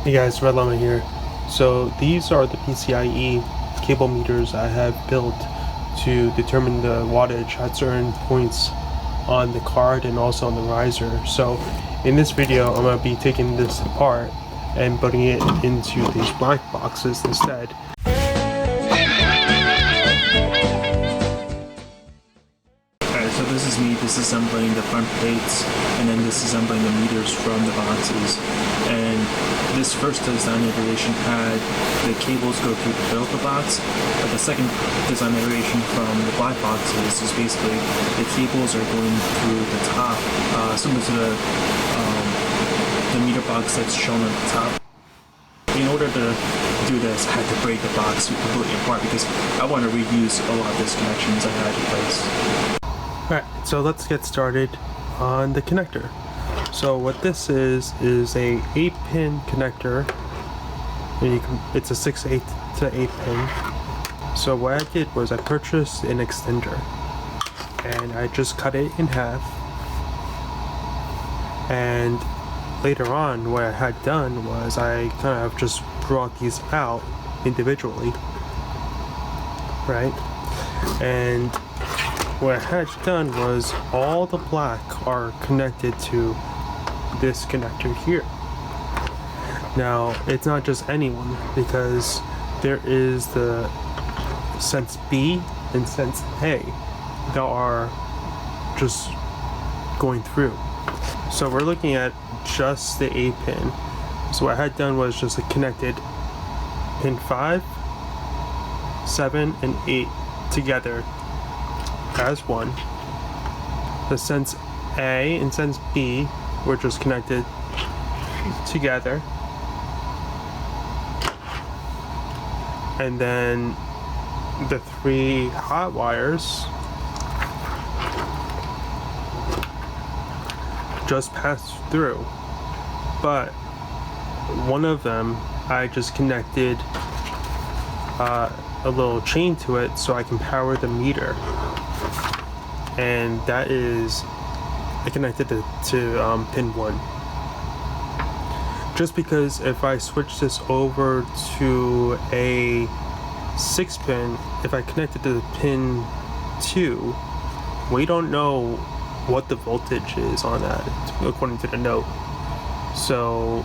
Hey guys, Red Llama here. So these are the PCIe cable meters I have built to determine the wattage at certain points on the card and also on the riser. So in this video I'm going to be taking this apart and putting it into these black boxes instead. So this is me disassembling the front plates and then disassembling the meters from the boxes. And this first design iteration had the cables go through the middle of the box, but the second design iteration from the black boxes is basically the cables are going through the top, similar to the meter box that's shown on the top. In order to do this, I had to break the box completely apart because I want to reuse a lot of these connections I had in place. Alright, so let's get started on the connector. So what this is a 8-pin connector. And it's a 6/8 to 8 pin. So what I did was I purchased an extender and I just cut it in half. And later on what I had done was I kind of just brought these out individually, right? And what I had done was all the black are connected to this connector here. Now it's not just anyone, because there is the sense B and sense A that are just going through. So we're looking at just the A pin. So what I had done was just connected pin 5, 7, and 8 together as one. The sense A and sense B were just connected together, and then the 3 hot wires just passed through, but one of them I just connected a little chain to it so I can power the meter, and that is connected to pin 1. Just because if I switch this over to a 6-pin, if I connect it to pin 2, we don't know what the voltage is on that according to the note. So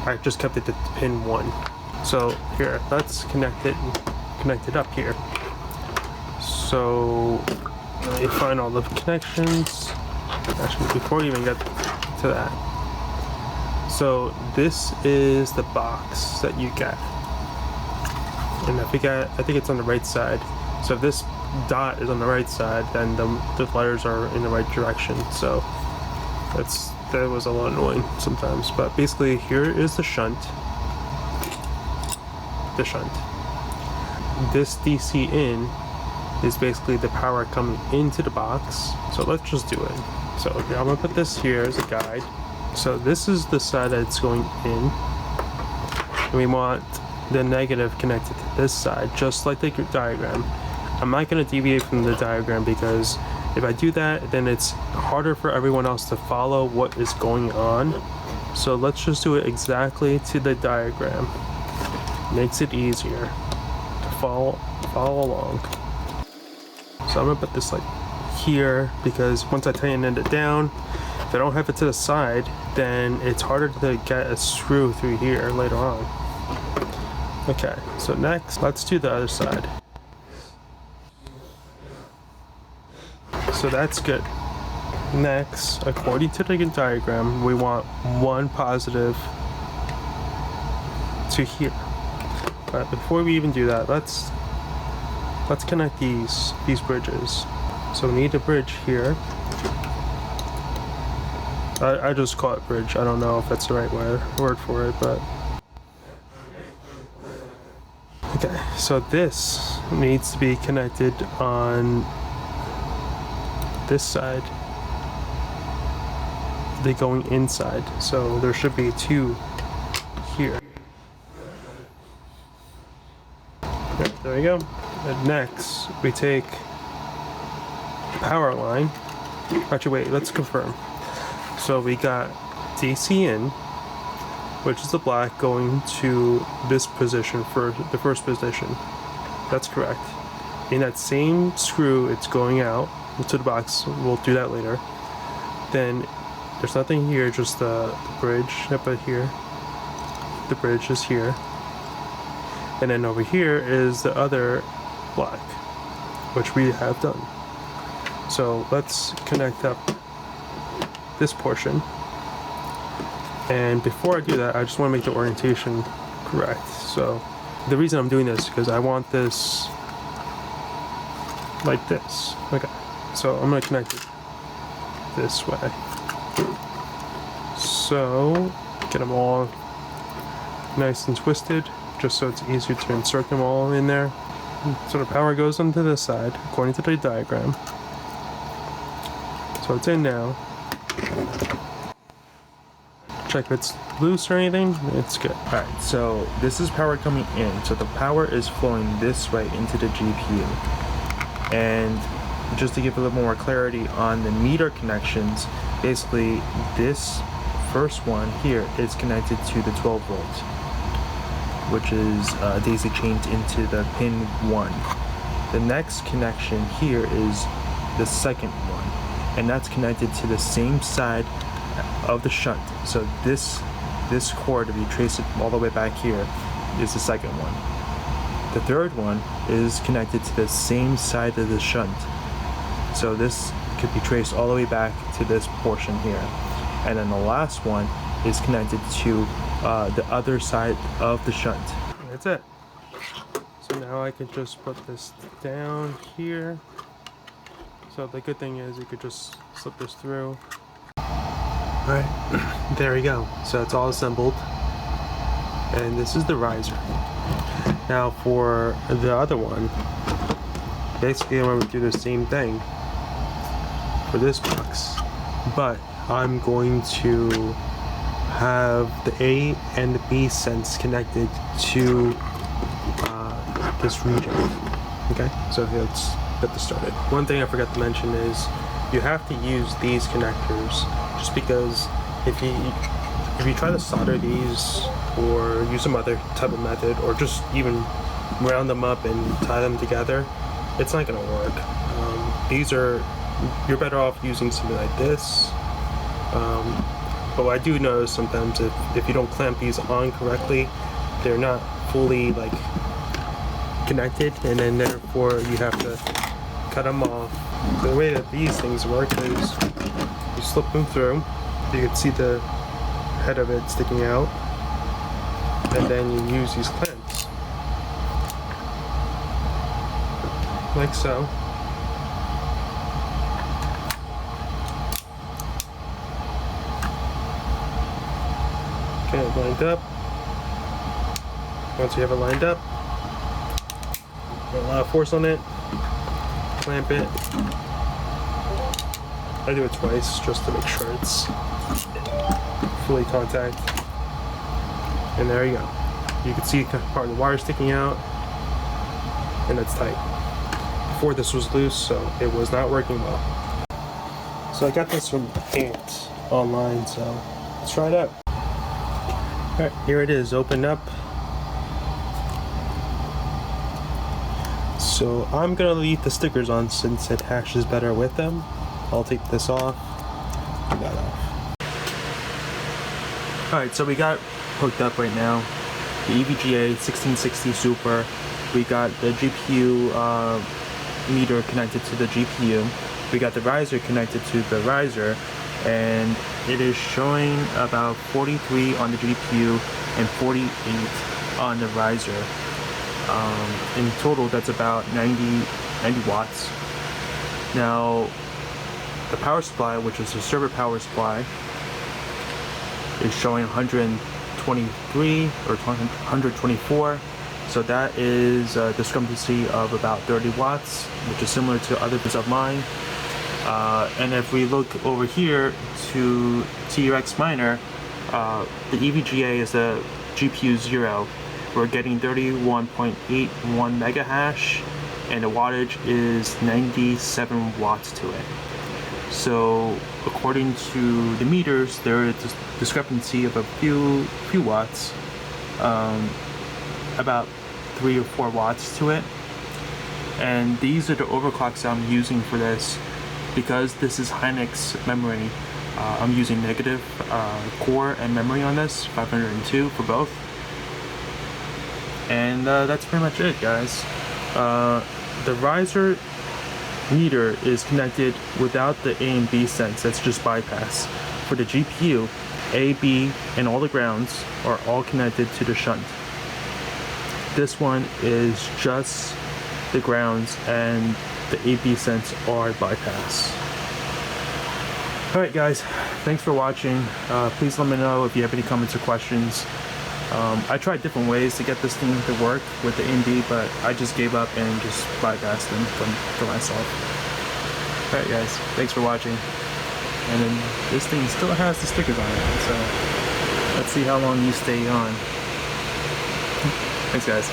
I just kept it to pin 1. So here, let's connect it up here. So let me find all the connections. Actually, before we even get to that, so this is the box that you get, and I think it's on the right side. So if this dot is on the right side, then the letters are in the right direction. So that was a lot annoying sometimes. But basically, here is the shunt. This DC in is basically the power coming into the box. So let's just do it. So okay, I'm gonna put this here as a guide. So this is the side that it's going in, and we want the negative connected to this side, just like the diagram. I'm not gonna deviate from the diagram because if I do that, then it's harder for everyone else to follow what is going on. So let's just do it exactly to the diagram. Makes it easier to follow along. So I'm gonna put this like here, because once I tighten it down, if I don't have it to the side, then it's harder to get a screw through here later on. Okay, so next, let's do the other side. So that's good. Next, according to the diagram, we want one positive to here. But before we even do that, let's connect these bridges. So we need a bridge here. I just call it bridge. I don't know if that's the right word for it, but okay. So this needs to be connected on this side. They're going inside, so there should be 2 here. Yep, there we go. And next, we take the power line. Actually, wait, let's confirm. So we got DC in, which is the black, going to this position for the first position. That's correct. In that same screw, it's going out to the box. We'll do that later. Then there's nothing here, just the bridge up here. The bridge is here. And then over here is the other black, which we have done. So let's connect up this portion. And before I do that, I just want to make the orientation correct. So the reason I'm doing this is because I want this like this. Okay, so I'm going to connect it this way. So get them all nice and twisted, just so it's easier to insert them all in there. So the power goes onto this side, according to the diagram. So it's in now. Check if it's loose or anything. It's good. Alright, so this is power coming in. So the power is flowing this way into the GPU. And just to give a little more clarity on the meter connections, basically this first one here is connected to the 12 volt, which is daisy chained into the pin 1. The next connection here is the second one, and that's connected to the same side of the shunt. So this cord, if you trace it all the way back here, is the second one. The third one is connected to the same side of the shunt. So this could be traced all the way back to this portion here. And then the last one is connected to the other side of the shunt. That's it. So now I can just put this down here. So the good thing is you could just slip this through. Alright, there we go. So it's all assembled. And this is the riser. Now for the other one, basically I'm going to do the same thing for this box. But I'm going to have the A and the B sense connected to this region. Okay, so let's get this started. One thing I forgot to mention is you have to use these connectors, just because if you try to solder these or use some other type of method, or just even round them up and tie them together, it's not going to work. You're better off using something like this. But what I do notice sometimes, if you don't clamp these on correctly, they're not fully like connected, and then therefore you have to cut them off. The way that these things work is you slip them through. You can see the head of it sticking out, and then you use these clamps like so. Get it lined up. Once you have it lined up, put a lot of force on it, clamp it. I do it twice just to make sure it's fully contact. And there you go. You can see part of the wire sticking out, and it's tight. Before this was loose, so it was not working well. So I got this from Ant online, so let's try it out. Alright, here it is, opened up. So I'm gonna leave the stickers on since it hashes better with them. I'll take this off, that off. Alright, so we got hooked up right now. The EVGA 1660 Super. We got the GPU meter connected to the GPU. We got the riser connected to the riser, and it is showing about 43 on the GPU and 48 on the riser. In total, that's about 90 watts. Now, the power supply, which is the server power supply, is showing 123 or 124. So that is a discrepancy of about 30 watts, which is similar to other bits of mine. And if we look over here to TRX Miner, the EVGA is the GPU 0. We're getting 31.81 mega hash, and the wattage is 97 watts to it. So according to the meters, there is a discrepancy of a few watts, about 3 or 4 watts to it. And these are the overclocks I'm using for this. Because this is Hynix memory, I'm using negative core and memory on this, 502 for both. And that's pretty much it, guys. The riser meter is connected without the A and B sense, that's just bypass. For the GPU, A, B, and all the grounds are all connected to the shunt. This one is just the grounds, and the A/B sense are bypass. Alright guys, thanks for watching. Please let me know if you have any comments or questions. I tried different ways to get this thing to work with the A&B, but I just gave up and just bypassed them for myself. Alright guys, thanks for watching. And then this thing still has the stickers on it, so let's see how long you stay on. Thanks guys.